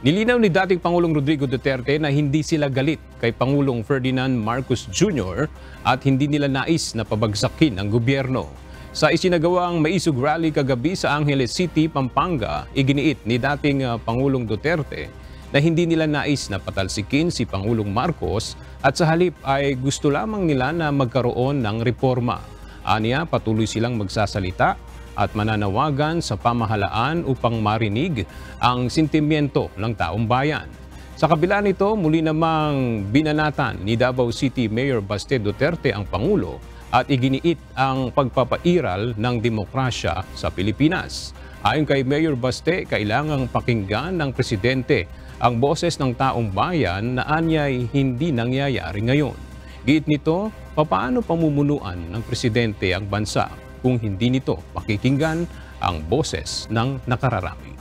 Nilinaw ni dating Pangulong Rodrigo Duterte na hindi sila galit kay Pangulong Ferdinand Marcos Jr. at hindi nila nais na pabagsakin ang gobyerno. Sa isinagawang maisog rally kagabi sa Angeles City, Pampanga, iginiit ni dating Pangulong Duterte na hindi nila nais na patalsikin si Pangulong Marcos at sa halip ay gusto lamang nila na magkaroon ng reforma. Aniya, patuloy silang magsasalita at mananawagan sa pamahalaan upang marinig ang sentimiento ng taong bayan. Sa kabila nito, muli namang binanatan ni Davao City Mayor Baste Duterte ang Pangulo at iginiit ang pagpapairal ng demokrasya sa Pilipinas. Ayon kay Mayor Baste, kailangang pakinggan ng presidente ang boses ng taong bayan na anya'y hindi nangyayari ngayon. Giit nito, papaano pamumunuan ng presidente ang bansa kung hindi nito pakikinggan ang boses ng nakararami?